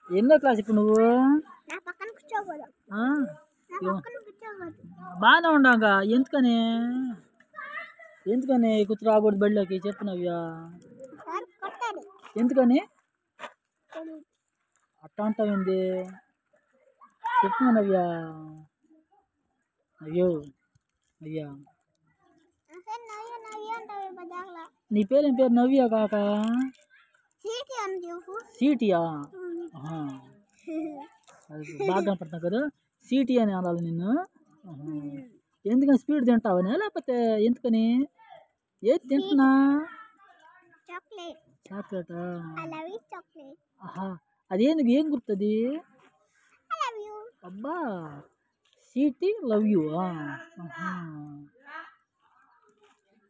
ఎన్నో క్లాస్ ఇప్పుడు నువ్వు? బాగానే ఉన్నాగా. ఎందుకని ఎందుకని కూర్చో రాకూడదు బడిలోకి? చెప్పు నవ్య. ఎందుకని అట్ట అంటావేంది? చెప్పు నవ్య. అయ్యో అయ్యా, నీ పేరు ఏం పేరు? నవ్య కాక సీటియా? బాగా కనపడుతున్నావు కదా, సీటీ అని అనాలి నిన్ను. ఎందుకని స్పీడ్ తింటావని లేకపోతే ఎందుకని? ఏది తింటున్నా? చాక్లెటా? అదేందుకు? ఏం గుర్తుంది? అబ్బా, సీటీ లవ్ యూ.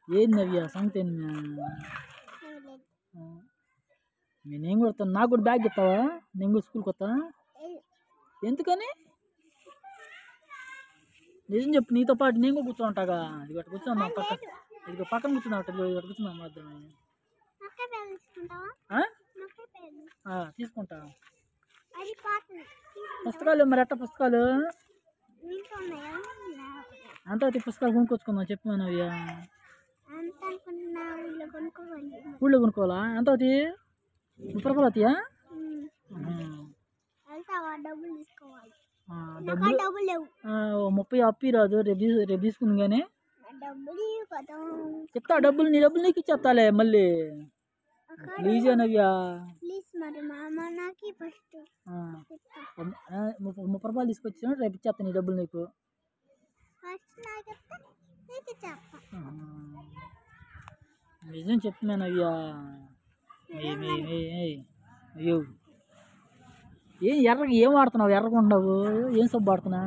ఏం నవ్య సంగతి? నేనేం కొడతాను? నాకు కూడా బ్యాగ్ ఇస్తావా? నేను కూడా స్కూల్కి వస్తా. ఎందుకని? నిజం చెప్పు. నీతో పాటు నేను కూడా కూర్చో ఉంటాగా. ఇది అటు కూర్చున్నాం పక్కన, ఇది పక్కన కూర్చున్నావు. ఇటు కూర్చున్నాం మాత్రమే. తీసుకుంటా. పుస్తకాలు మరి ఎట్ట పుస్తకాలు? అంత పుస్తకాలు కొనుక్కొచ్చుకుందాం. చెప్పు నవ్య. ఊళ్ళో కొనుక్కోవాలా? ఎంత అవుతాయి? 30 రూపాయలు అవుతాయా? డబ్బులు 30 అప్పి రాదు. రేపు తీసుకుంది కానీ చెప్తా. డబ్బులు నీ డబ్బులు నీకు ఇచ్చేస్తాలే మళ్ళీ. ప్లీజ్ నవ్యా. 30 రూపాయలు తీసుకొచ్చిన రేపు ఇచ్చేస్తా నీ డబ్బులు నీకు. నిజం చెప్తున్నాను అయ్యా. అయ్యో, ఏం ఎర్రగా ఏం వాడుతున్నావు? ఎర్రగా ఉండవు. ఏం సబ్బు వాడుతున్నా?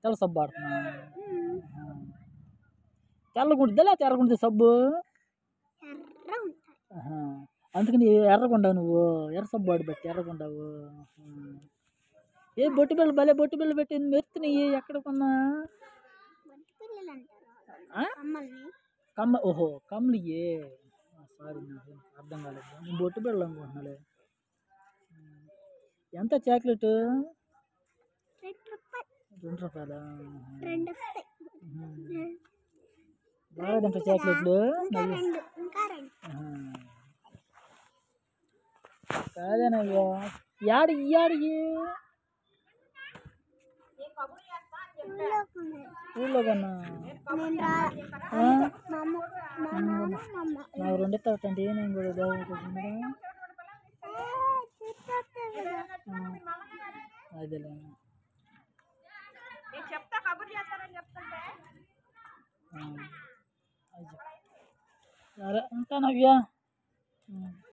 తెల్ల సబ్బు వాడుతున్నా? తెల్లగుంటుందా లేకపోతే ఎర్రగుంటుంది సబ్బు? అందుకని ఎర్రగుండవు నువ్వు. ఎర్ర సబ్బు వాడి బట్టి ఎర్రగుండవు. ఏ బొట్టు బిళ్ళ భలే బొట్టు బిళ్ళ పెట్టింది. మెరుతున్నాయి. ఎక్కడ కొన్నా? ఓహో, కమ్మలియే. సారీ, నాకు అర్థం కాలేదు. నేను బొట్టు బిళ్ళ అనుకుంటున్నాలే. ఎంత చాక్లెట్? 2 రూపాయలా? బాగా తింటా చాక్లెట్లు. కాదేనయ్యా. యాడికి ఊళ్ళో కన్నా నాకు 2 ఇస్తాటండి. నేను కూడా అదేలే. సరే ఉంటా నవ్య.